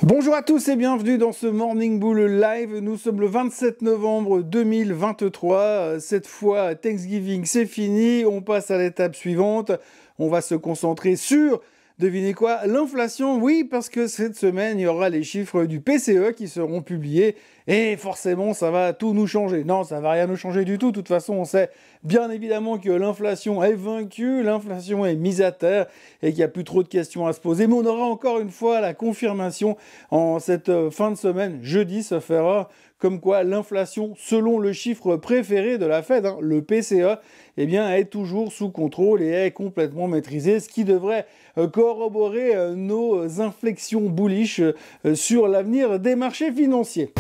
Bonjour à tous et bienvenue dans ce Morning Bull Live. Nous sommes le 27 novembre 2023. Cette fois, Thanksgiving, c'est fini. On passe à l'étape suivante. On va se concentrer sur, devinez quoi, l'inflation. Oui, parce que cette semaine, il y aura les chiffres du PCE qui seront publiés. Et forcément, ça va tout nous changer. Non, ça va rien nous changer du tout. De toute façon, on sait bien évidemment que l'inflation est vaincue, l'inflation est mise à terre et qu'il n'y a plus trop de questions à se poser. Mais on aura encore une fois la confirmation en cette fin de semaine, jeudi, ça fera, comme quoi l'inflation, selon le chiffre préféré de la Fed, le PCE, eh bien, est toujours sous contrôle et est complètement maîtrisée, ce qui devrait corroborer nos inflexions bullish sur l'avenir des marchés financiers.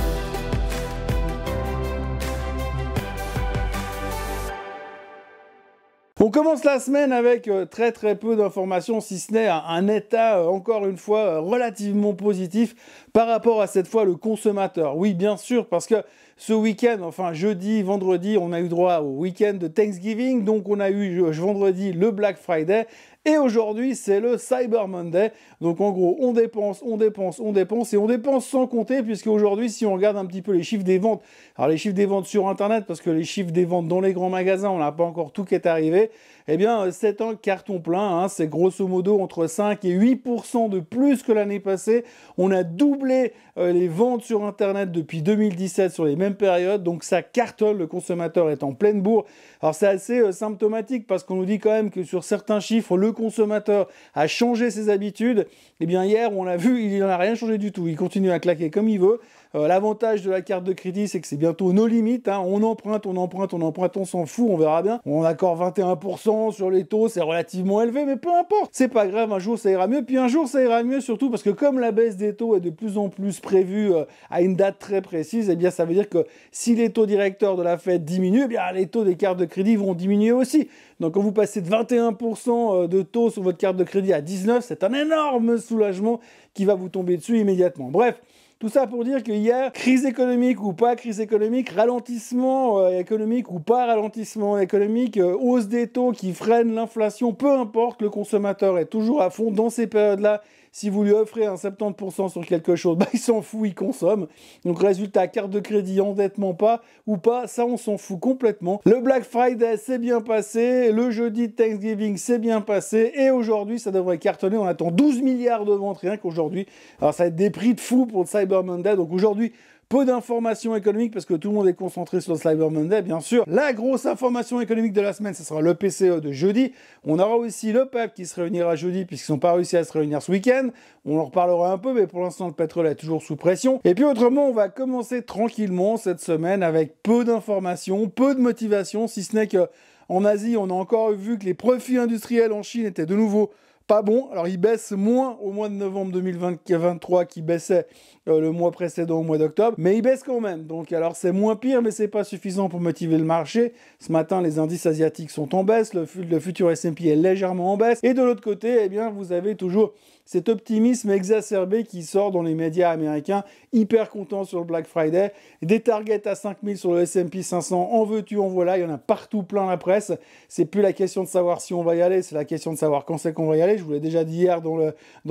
On commence la semaine avec très peu d'informations, si ce n'est un état, encore une fois, relativement positif par rapport à cette fois le consommateur. Oui, bien sûr, parce que ce week-end, enfin jeudi, vendredi, on a eu droit au week-end de Thanksgiving, donc on a eu vendredi le Black Friday, et aujourd'hui c'est le Cyber Monday. Donc en gros, on dépense, et on dépense sans compter, puisque aujourd'hui, si on regarde un petit peu les chiffres des ventes, alors les chiffres des ventes sur Internet, parce que les chiffres des ventes dans les grands magasins, on n'a pas encore tout qui est arrivé, eh bien c'est un carton plein, c'est grosso modo entre 5 et 8% de plus que l'année passée. On a doublé les ventes sur Internet depuis 2017 sur les mêmes périodes, donc ça cartonne, le consommateur est en pleine bourre. Alors c'est assez symptomatique, parce qu'on nous dit quand même que sur certains chiffres, le consommateur a changé ses habitudes. Eh bien hier, on l'a vu, il n'en a rien changé du tout, il continue à claquer comme il veut. L'avantage de la carte de crédit, c'est que c'est bientôt nos limites, on emprunte, on s'en fout, on verra bien. On a encore 21% sur les taux, c'est relativement élevé, mais peu importe. C'est pas grave, un jour ça ira mieux, puis un jour ça ira mieux surtout parce que comme la baisse des taux est de plus en plus prévue à une date très précise, eh bien ça veut dire que si les taux directeurs de la Fed diminuent, eh bien les taux des cartes de crédit vont diminuer aussi. Donc quand vous passez de 21% de taux sur votre carte de crédit à 19%, c'est un énorme soulagement qui va vous tomber dessus immédiatement. Bref, tout ça pour dire qu'il y a crise économique ou pas crise économique, ralentissement économique ou pas ralentissement économique, hausse des taux qui freine l'inflation, peu importe, le consommateur est toujours à fond dans ces périodes-là. Si vous lui offrez un 70% sur quelque chose, il s'en fout, il consomme. Donc résultat, carte de crédit, endettement pas ou pas, ça on s'en fout complètement. Le Black Friday s'est bien passé, le jeudi de Thanksgiving s'est bien passé, et aujourd'hui ça devrait cartonner. On attend 12 milliards de ventes rien qu'aujourd'hui. Alors ça va être des prix de fou pour le Cyber Monday, donc aujourd'hui, peu d'informations économiques parce que tout le monde est concentré sur le Cyber Monday, bien sûr. La grosse information économique de la semaine, ce sera le PCE de jeudi. On aura aussi le PEP qui se réunira jeudi puisqu'ils n'ont pas réussi à se réunir ce week-end. On en reparlera un peu, mais pour l'instant, le pétrole est toujours sous pression. Et puis autrement, on va commencer tranquillement cette semaine avec peu d'informations, peu de motivation, si ce n'est que en Asie, on a encore vu que les profits industriels en Chine étaient de nouveau pas bon. Alors, il baisse moins au mois de novembre 2023 qu'il baissait le mois précédent, au mois d'octobre, mais il baisse quand même. Donc, alors, c'est moins pire, mais c'est pas suffisant pour motiver le marché. Ce matin, les indices asiatiques sont en baisse, le futur S&P est légèrement en baisse. Et de l'autre côté, eh bien, vous avez toujours cet optimisme exacerbé qui sort dans les médias américains, hyper content sur le Black Friday, des targets à 5000 sur le S&P 500, en veux-tu, en voilà, il y en a partout plein la presse. C'est plus la question de savoir si on va y aller, c'est la question de savoir quand c'est qu'on va y aller. Je vous l'ai déjà dit hier dans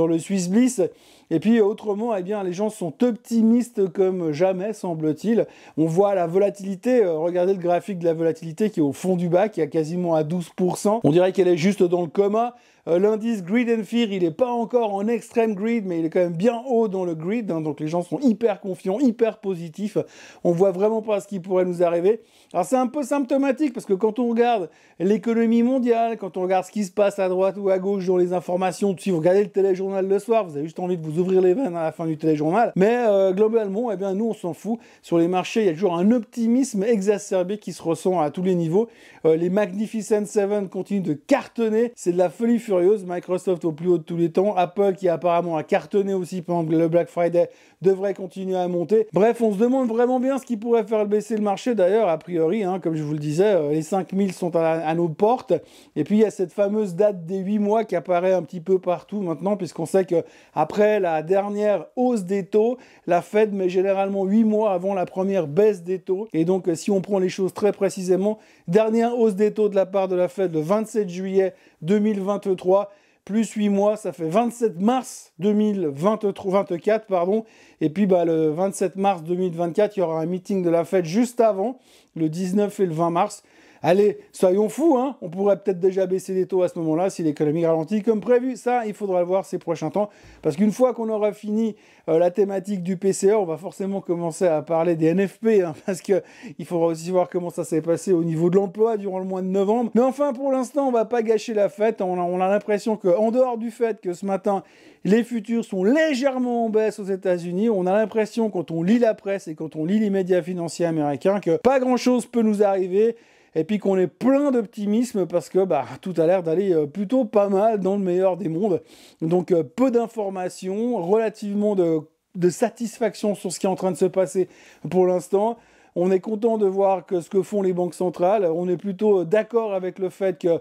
le Swiss Bliss. Et puis autrement, eh bien, les gens sont optimistes comme jamais, semble-t-il. On voit la volatilité, regardez le graphique de la volatilité qui est au fond du bas, qui est quasiment à 12%. On dirait qu'elle est juste dans le coma. L'indice Greed and Fear, il n'est pas encore en extrême greed, mais il est quand même bien haut dans le greed, donc les gens sont hyper confiants, hyper positifs. On voit vraiment pas ce qui pourrait nous arriver. Alors c'est un peu symptomatique, parce que quand on regarde l'économie mondiale, quand on regarde ce qui se passe à droite ou à gauche dans les informations, si vous regardez le téléjournal le soir, vous avez juste envie de vous ouvrir les veines à la fin du téléjournal, mais globalement, eh bien, nous on s'en fout. Sur les marchés, il y a toujours un optimisme exacerbé qui se ressent à tous les niveaux. Les Magnificent Seven continuent de cartonner, c'est de la folie furieuse. Microsoft au plus haut de tous les temps, Apple qui apparemment a cartonné aussi pendant le Black Friday devrait continuer à monter. Bref, on se demande vraiment bien ce qui pourrait faire baisser le marché. D'ailleurs, a priori, comme je vous le disais, les 5000 sont à nos portes. Et puis, il y a cette fameuse date des 8 mois qui apparaît un petit peu partout maintenant, puisqu'on sait qu'après la dernière hausse des taux, la Fed met généralement 8 mois avant la première baisse des taux. Et donc, si on prend les choses très précisément, dernière hausse des taux de la part de la Fed le 27 juillet 2023, plus 8 mois, ça fait 27 mars 2024, pardon. Et puis le 27 mars 2024, il y aura un meeting de la Fed juste avant, le 19 et le 20 mars. Allez, soyons fous, hein, on pourrait peut-être déjà baisser les taux à ce moment-là si l'économie ralentit comme prévu. Ça, il faudra le voir ces prochains temps. Parce qu'une fois qu'on aura fini la thématique du PCE, on va forcément commencer à parler des NFP, hein, parce qu'il faudra aussi voir comment ça s'est passé au niveau de l'emploi durant le mois de novembre. Mais enfin, pour l'instant, on ne va pas gâcher la fête. On a l'impression qu'en dehors du fait que ce matin, les futurs sont légèrement en baisse aux États-Unis, on a l'impression, quand on lit la presse et quand on lit les médias financiers américains, que pas grand-chose peut nous arriver. Et puis qu'on est plein d'optimisme parce que tout a l'air d'aller plutôt pas mal dans le meilleur des mondes. Donc peu d'informations, relativement de satisfaction sur ce qui est en train de se passer pour l'instant. On est content de voir que ce que font les banques centrales. On est plutôt d'accord avec le fait que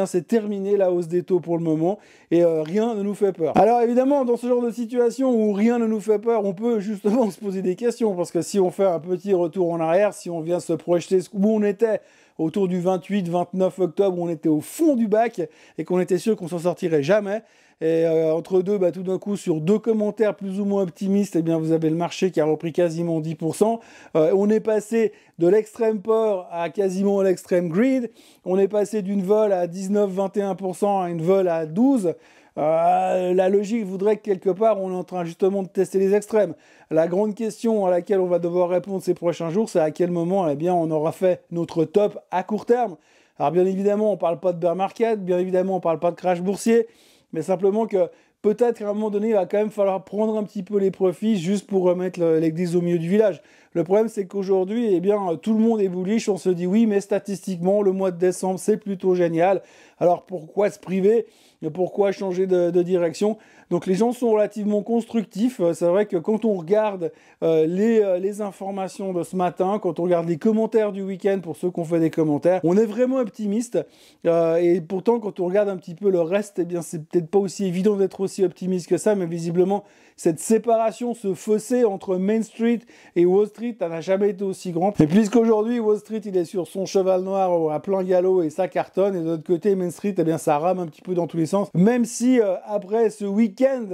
c'est terminé la hausse des taux pour le moment et rien ne nous fait peur. Alors évidemment, dans ce genre de situation où rien ne nous fait peur, on peut justement se poser des questions parce que si on fait un petit retour en arrière, si on vient se projeter où on était autour du 28-29 octobre, où on était au fond du bac et qu'on était sûr qu'on s'en sortirait jamais. Et entre deux, tout d'un coup, sur deux commentaires plus ou moins optimistes, vous avez le marché qui a repris quasiment 10%. On est passé de l'extrême peur à quasiment l'extrême greed. On est passé d'une vol à 19-21% à une vol à 12%. La logique voudrait que quelque part on est en train justement de tester les extrêmes. La grande question à laquelle on va devoir répondre ces prochains jours, c'est à quel moment on aura fait notre top à court terme. Alors bien évidemment, on ne parle pas de bear market, bien évidemment, on ne parle pas de crash boursier, mais simplement que peut-être qu'à un moment donné, il va quand même falloir prendre un petit peu les profits juste pour remettre l'église au milieu du village. Le problème, c'est qu'aujourd'hui, tout le monde est bullish. On se dit oui, mais statistiquement, le mois de décembre, c'est plutôt génial. Alors pourquoi se priver ? Pourquoi changer de direction ? Donc les gens sont relativement constructifs. C'est vrai que quand on regarde les informations de ce matin, quand on regarde les commentaires du week-end pour ceux qui ont fait des commentaires, on est vraiment optimiste. Et pourtant, quand on regarde un petit peu le reste, c'est peut-être pas aussi évident d'être aussi optimiste que ça, mais visiblement, cette séparation, ce fossé entre Main Street et Wall Street, ça n'a jamais été aussi grand. Et puisqu'aujourd'hui, Wall Street, il est sur son cheval noir à plein galop et ça cartonne, et de l'autre côté, Main Street, ça rame un petit peu dans tous les sens. Même si, après ce week-end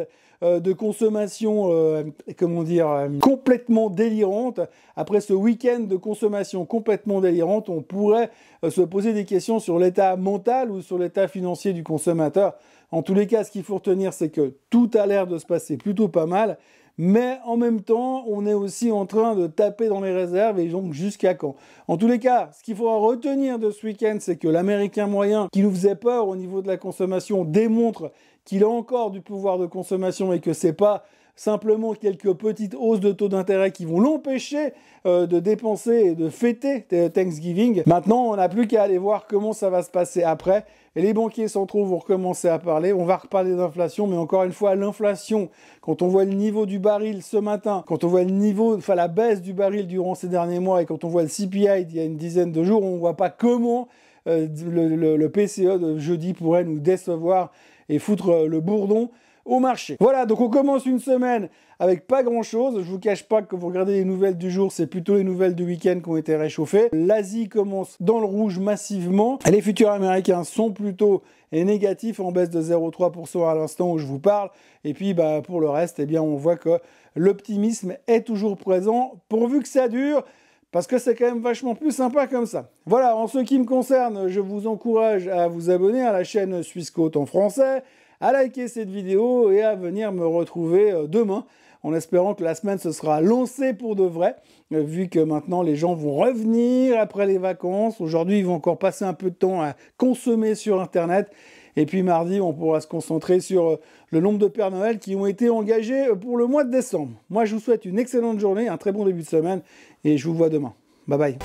de consommation, complètement délirante, après ce week-end de consommation complètement délirante, on pourrait se poser des questions sur l'état mental ou sur l'état financier du consommateur. En tous les cas, ce qu'il faut retenir, c'est que tout a l'air de se passer plutôt pas mal, mais en même temps, on est aussi en train de taper dans les réserves et donc jusqu'à quand ? En tous les cas, ce qu'il faudra retenir de ce week-end, c'est que l'Américain moyen, qui nous faisait peur au niveau de la consommation, démontre qu'il a encore du pouvoir de consommation et que c'est pas simplement quelques petites hausses de taux d'intérêt qui vont l'empêcher de dépenser et de fêter Thanksgiving. Maintenant, on n'a plus qu'à aller voir comment ça va se passer après. Et les banquiers centraux vont recommencer à parler. On va reparler d'inflation, mais encore une fois, l'inflation, quand on voit le niveau du baril ce matin, quand on voit la baisse du baril durant ces derniers mois, et quand on voit le CPI d'il y a une dizaine de jours, on ne voit pas comment le PCE de jeudi pourrait nous décevoir et foutre le bourdon au marché. Voilà, donc on commence une semaine avec pas grand-chose. Je vous cache pas que vous regardez les nouvelles du jour, c'est plutôt les nouvelles du week-end qui ont été réchauffées. L'Asie commence dans le rouge massivement. Les futurs américains sont plutôt négatifs, en baisse de 0,3% à l'instant où je vous parle. Et puis pour le reste, on voit que l'optimisme est toujours présent, pourvu que ça dure. Parce que c'est quand même vachement plus sympa comme ça. Voilà, en ce qui me concerne, je vous encourage à vous abonner à la chaîne Swissquote en français, à liker cette vidéo et à venir me retrouver demain, en espérant que la semaine se sera lancée pour de vrai, vu que maintenant les gens vont revenir après les vacances. Aujourd'hui, ils vont encore passer un peu de temps à consommer sur Internet. Et puis mardi, on pourra se concentrer sur le nombre de Pères Noël qui ont été engagés pour le mois de décembre. Moi, je vous souhaite une excellente journée, un très bon début de semaine, et je vous vois demain. Bye bye.